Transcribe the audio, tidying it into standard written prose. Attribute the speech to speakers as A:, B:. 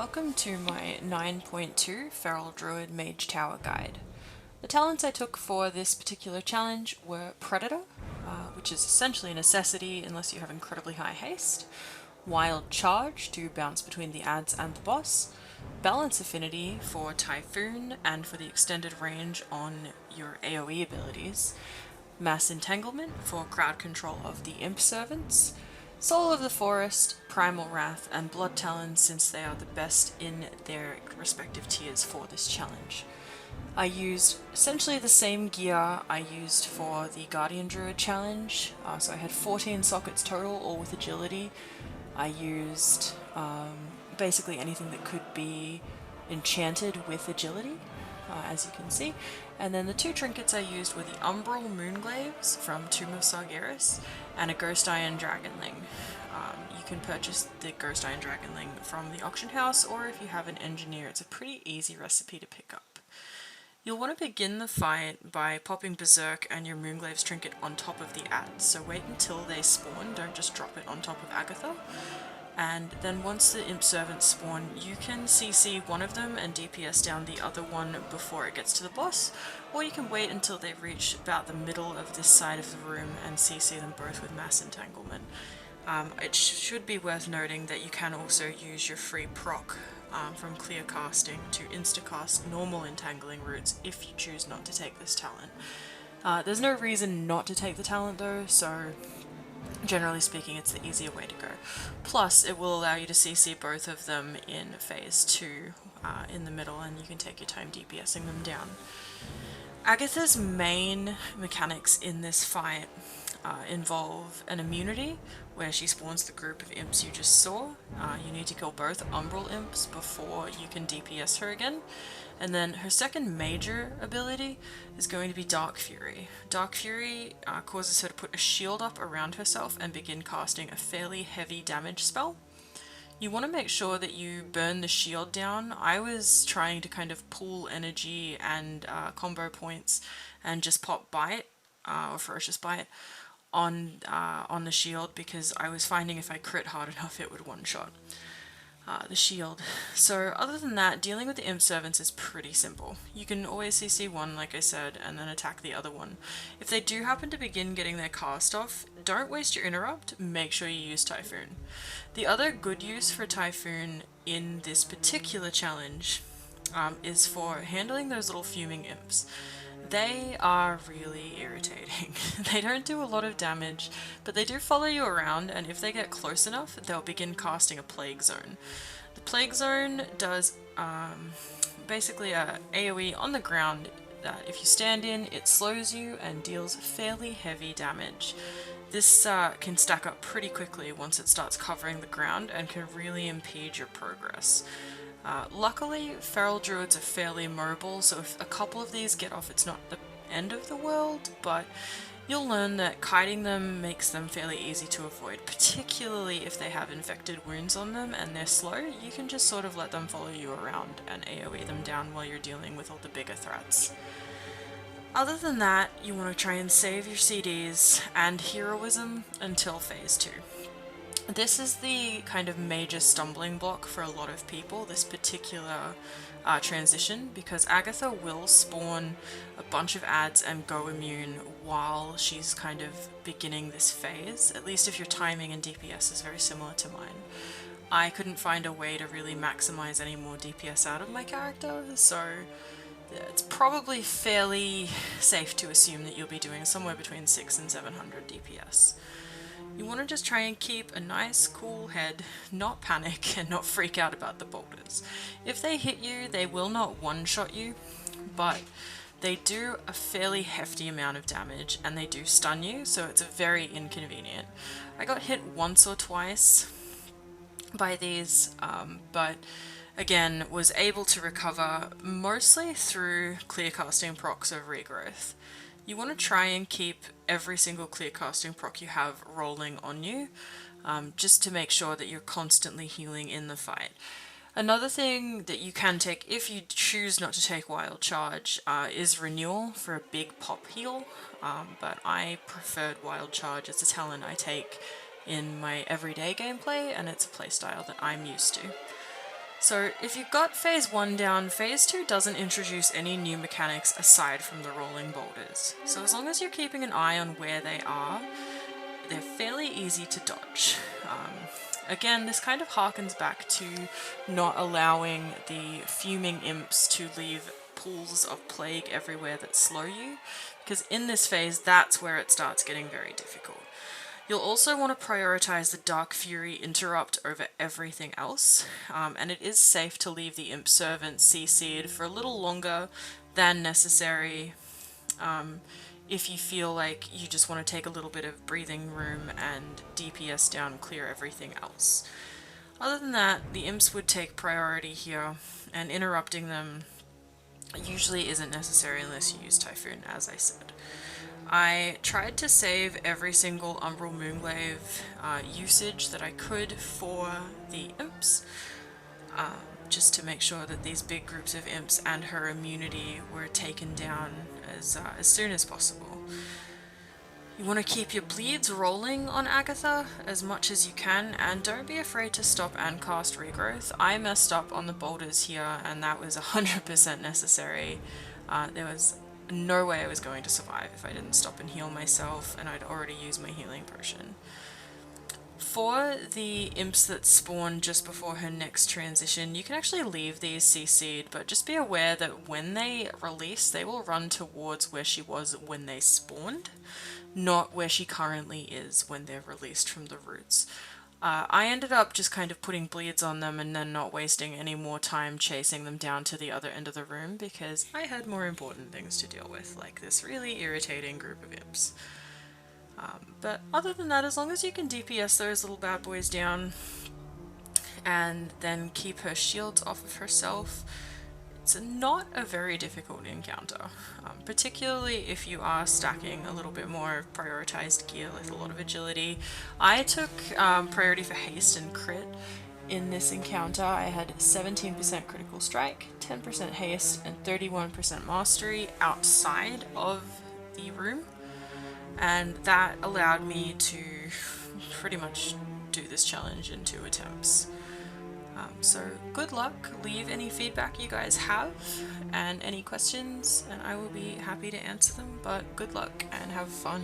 A: welcome to my 9.2 Feral Druid Mage Tower Guide. The talents I took for this particular challenge were Predator, which is essentially a necessity unless you have incredibly high haste, Wild Charge to bounce between the ads and the boss, Balance Affinity for Typhoon and for the extended range on your AoE abilities, Mass Entanglement for crowd control of the Imp Servants, Soul of the Forest, Primal Wrath, and Blood Talons since they are the best in their respective tiers for this challenge. I used essentially the same gear I used for the Guardian Druid challenge, so I had 14 sockets total, all with agility. I used basically anything that could be enchanted with agility, as you can see. And then the two trinkets I used were the Umbral Moonglaves from Tomb of Sargeras and a Ghost Iron Dragonling. You can purchase the Ghost Iron Dragonling from the auction house, or if you have an engineer, it's a pretty easy recipe to pick up. You'll want to begin the fight by popping Berserk and your Moonglaves trinket on top of the ads, so wait until they spawn, don't just drop it on top of Agatha. And then once the Imp Servants spawn, you can CC one of them and DPS down the other one before it gets to the boss, or you can wait until they reach about the middle of this side of the room and CC them both with Mass Entanglement. It should be worth noting that you can also use your free proc from clear casting to instacast normal entangling routes if you choose not to take this talent. There's no reason not to take the talent though, so generally speaking it's the easier way to go. Plus it will allow you to CC both of them in phase 2 in the middle, and you can take your time DPSing them down. Agatha's main mechanics in this fight involve an immunity, where she spawns the group of imps you just saw. You need to kill both Umbral imps before you can DPS her again. And then her second major ability is going to be Dark Fury. Dark Fury causes her to put a shield up around herself and begin casting a fairly heavy damage spell. You want to make sure that you burn the shield down. I was trying to kind of pool energy and combo points and just pop Bite, or Ferocious Bite, on the shield, because I was finding if I crit hard enough it would one-shot the shield. So other than that, dealing with the Imp Servants is pretty simple. You can always CC one, like I said, and then attack the other one. If they do happen to begin getting their cast off, don't waste your interrupt, make sure you use Typhoon. The other good use for Typhoon in this particular challenge is for handling those little fuming imps. They are really irritating. They don't do a lot of damage, but they do follow you around, and if they get close enough, they'll begin casting a Plague Zone. The Plague Zone does basically a AoE on the ground that if you stand in, it slows you and deals fairly heavy damage. This can stack up pretty quickly once it starts covering the ground and can really impede your progress. Luckily, feral druids are fairly mobile, so if a couple of these get off, it's not the end of the world, but you'll learn that kiting them makes them fairly easy to avoid, particularly if they have infected wounds on them and they're slow. You can just sort of let them follow you around and AoE them down while you're dealing with all the bigger threats. Other than that, you want to try and save your CDs and heroism until phase 2. This is the kind of major stumbling block for a lot of people, this particular transition, because Agatha will spawn a bunch of ads and go immune while she's kind of beginning this phase, at least if your timing and DPS is very similar to mine. I couldn't find a way to really maximize any more DPS out of my character, so it's probably fairly safe to assume that you'll be doing somewhere between 600 and 700 DPS. You want to just try and keep a nice cool head, not panic and not freak out about the boulders. If they hit you, they will not one-shot you, but they do a fairly hefty amount of damage and they do stun you, so it's very inconvenient. I got hit once or twice by these, but again was able to recover mostly through clear casting procs of regrowth. You want to try and keep every single clear casting proc you have rolling on you, just to make sure that you're constantly healing in the fight. Another thing that you can take if you choose not to take Wild Charge is Renewal for a big pop heal, but I preferred Wild Charge as a talent I take in my everyday gameplay, and it's a playstyle that I'm used to. So if you've got phase 1 down, phase 2 doesn't introduce any new mechanics aside from the rolling boulders. So as long as you're keeping an eye on where they are, they're fairly easy to dodge. Again, this kind of harkens back to not allowing the fuming imps to leave pools of plague everywhere that slow you, because in this phase that's where it starts getting very difficult. You'll also want to prioritize the Dark Fury interrupt over everything else, and it is safe to leave the Imp Servant CC'd for a little longer than necessary if you feel like you just want to take a little bit of breathing room and DPS down, clear everything else. Other than that, the Imps would take priority here, and interrupting them usually isn't necessary unless you use Typhoon, as I said. I tried to save every single Umbral Moonglaive usage that I could for the imps, just to make sure that these big groups of imps and her immunity were taken down as soon as possible. You want to keep your bleeds rolling on Agatha as much as you can, and don't be afraid to stop and cast Regrowth. I messed up on the boulders here, and that was 100% necessary. There was no way I was going to survive if I didn't stop and heal myself, and I'd already used my healing potion. For the imps that spawn just before her next transition, you can actually leave these CC'd, but just be aware that when they release, they will run towards where she was when they spawned, not where she currently is when they're released from the roots. I ended up just kind of putting bleeds on them and then not wasting any more time chasing them down to the other end of the room because I had more important things to deal with, like this really irritating group of imps. But other than that, as long as you can DPS those little bad boys down and then keep her shields off of herself, it's not a very difficult encounter, particularly if you are stacking a little bit more prioritized gear with a lot of agility. I took priority for haste and crit in this encounter. I had 17% critical strike, 10% haste, and 31% mastery outside of the room, and that allowed me to pretty much do this challenge in 2 attempts. So good luck, leave any feedback you guys have and any questions and I will be happy to answer them, but good luck and have fun.